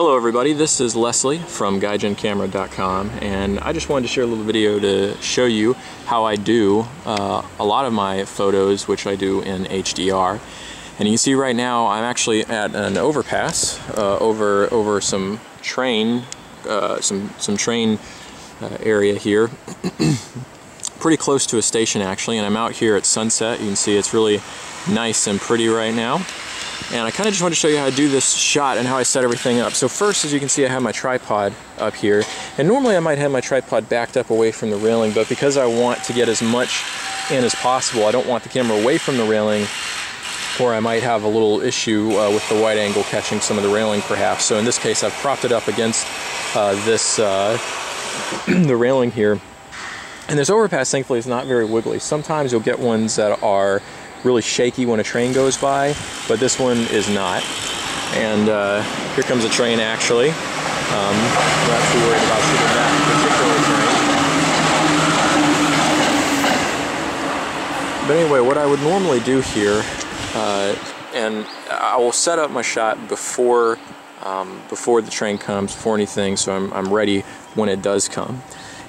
Hello everybody, this is Leslie from GuyGenCamera.com, and I just wanted to share a little video to show you how I do a lot of my photos, which I do in HDR. And you can see right now I'm actually at an overpass over some train, some train area here. Pretty close to a station actually, and I'm out here at sunset. You can see it's really nice and pretty right now. And I kind of just want to show you how I do this shot and how I set everything up. So first, as you can see, I have my tripod up here. And normally I might have my tripod backed up away from the railing, but because I want to get as much in as possible, I don't want the camera away from the railing, or I might have a little issue with the wide angle catching some of the railing perhaps. So in this case, I've propped it up against the railing here. And this overpass, thankfully, is not very wiggly. Sometimes you'll get ones that are really shaky when a train goes by, but this one is not. And here comes a train actually. We're not too worried about shooting that particular train. But anyway, what I would normally do here, and I will set up my shot before the train comes, before anything, so I'm ready when it does come.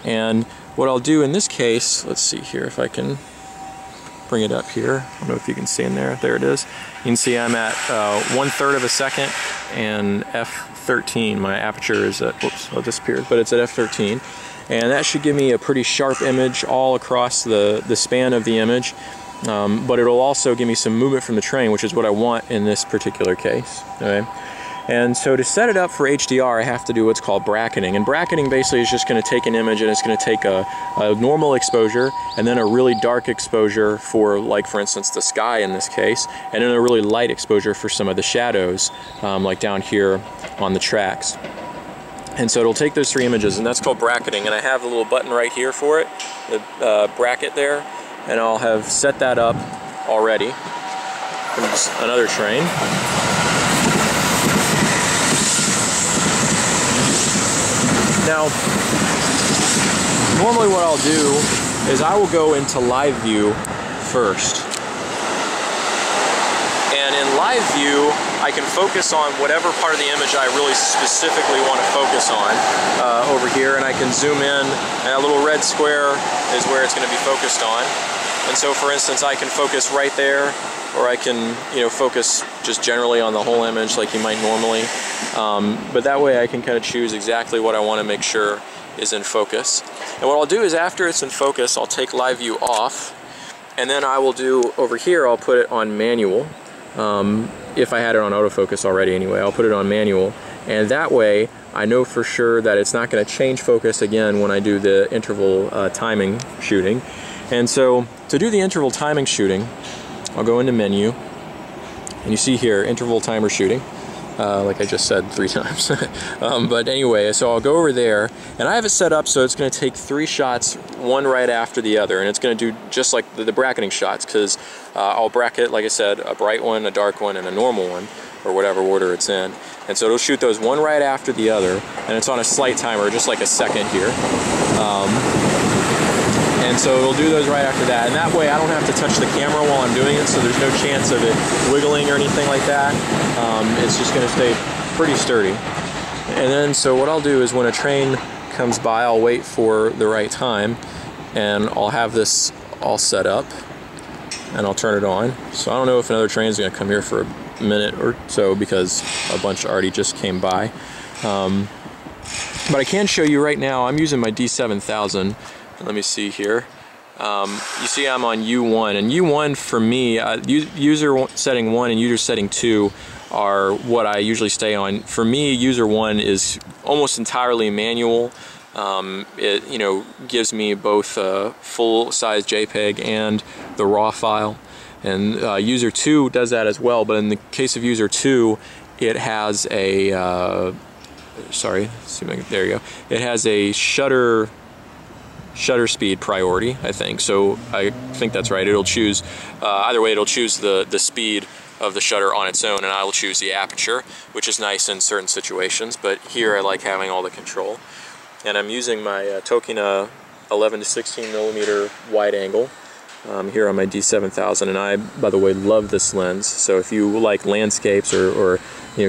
And what I'll do in this case, let's see here if I can bring it up here. I don't know if you can see in there. There it is. You can see I'm at 1/3 of a second and f13. My aperture is at, whoops, it disappeared, but it's at f13. And that should give me a pretty sharp image all across the span of the image. But it'll also give me some movement from the train, which is what I want in this particular case. Okay? And so to set it up for HDR, I have to do what's called bracketing. And bracketing basically is just going to take an image and it's going to take a normal exposure and then a really dark exposure for, like for instance, the sky in this case, and then a really light exposure for some of the shadows, like down here on the tracks. And so it'll take those three images, and that's called bracketing. And I have a little button right here for it, the bracket there, and I'll have set that up already. There's another train. Now, normally what I'll do is I will go into live view first. And in live view, I can focus on whatever part of the image I really specifically want to focus on over here, and I can zoom in, and that little red square is where it's going to be focused on. And so, for instance, I can focus right there, or I can, focus just generally on the whole image like you might normally. But that way I can kind of choose exactly what I want to make sure is in focus. And what I'll do is after it's in focus, I'll take live view off, and then I will do over here, I'll put it on manual. If I had it on autofocus already anyway, I'll put it on manual. And that way I know for sure that it's not going to change focus again when I do the interval timing shooting. And so to do the interval timing shooting, I'll go into menu, and you see here, interval timer shooting, like I just said 3 times. But anyway, so I'll go over there, and I have it set up so it's going to take 3 shots, one right after the other, and it's going to do just like the bracketing shots, because I'll bracket, like I said, a bright one, a dark one, and a normal one, or whatever order it's in. And so it'll shoot those one right after the other, and it's on a slight timer, just like a second here. And so it'll do those right after that, and that way I don't have to touch the camera while I'm doing it, so there's no chance of it wiggling or anything like that. It's just going to stay pretty sturdy. And then so what I'll do is when a train comes by, I'll wait for the right time, and I'll have this all set up, and I'll turn it on. So I don't know if another train is going to come here for a minute or so because a bunch already just came by. But I can show you right now, I'm using my D7000. Let me see here. You see I'm on U1, and U1 for me, user setting 1 and user setting 2 are what I usually stay on. For me, user 1 is almost entirely manual. It gives me both a full-size JPEG and the RAW file, and user 2 does that as well. But in the case of user 2, it has a there you go. It has a shutter speed priority, I think. So I think that's right. It'll choose, either way, it'll choose the speed of the shutter on its own, and I will choose the aperture, which is nice in certain situations, but here I like having all the control. And I'm using my Tokina 11 to 16 millimeter wide angle here on my D7000, and I, by the way, love this lens. So if you like landscapes or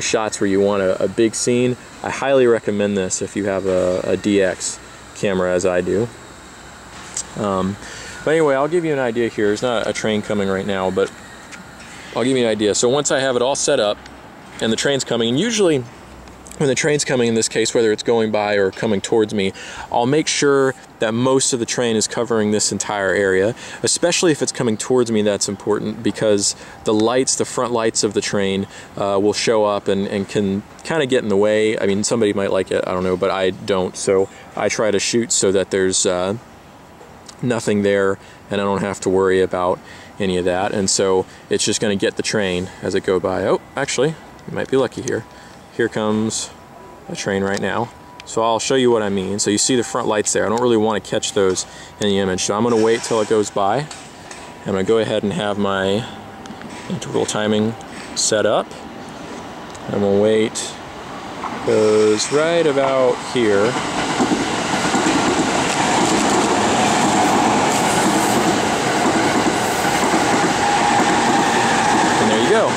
shots where you want a big scene, I highly recommend this if you have a DX camera, as I do. But anyway, I'll give you an idea here. There's not a train coming right now, but I'll give you an idea. So once I have it all set up and the train's coming, and usually when the train's coming, in this case, whether it's going by or coming towards me, I'll make sure that most of the train is covering this entire area. Especially if it's coming towards me, that's important, because the lights, the front lights of the train will show up and can kind of get in the way. I mean, somebody might like it, I don't know, but I don't. So I try to shoot so that there's nothing there and I don't have to worry about any of that. And so it's just going to get the train as it go by. Oh, actually, you might be lucky here. Here comes a train right now. So I'll show you what I mean. So you see the front lights there. I don't really want to catch those in the image. So I'm going to wait till it goes by. I'm going to go ahead and have my integral timing set up. I'm going to wait. Goes right about here. And there you go.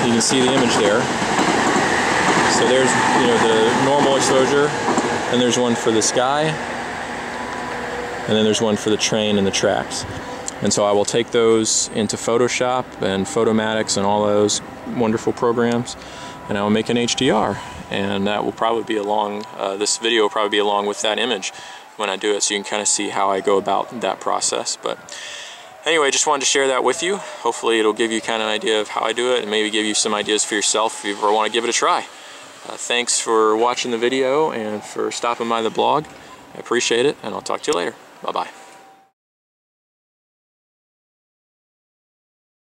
You can see the image there. So there's, the normal exposure, and there's one for the sky, and then there's one for the train and the tracks. And so I will take those into Photoshop and Photomatix and all those wonderful programs, and I will make an HDR. And that will probably be along, this video will probably be along with that image when I do it, so you can kind of see how I go about that process. But anyway, just wanted to share that with you. Hopefully it'll give you kind of an idea of how I do it, and maybe give you some ideas for yourself if you ever want to give it a try. Thanks for watching the video and for stopping by the blog. I appreciate it, and I'll talk to you later. Bye-bye.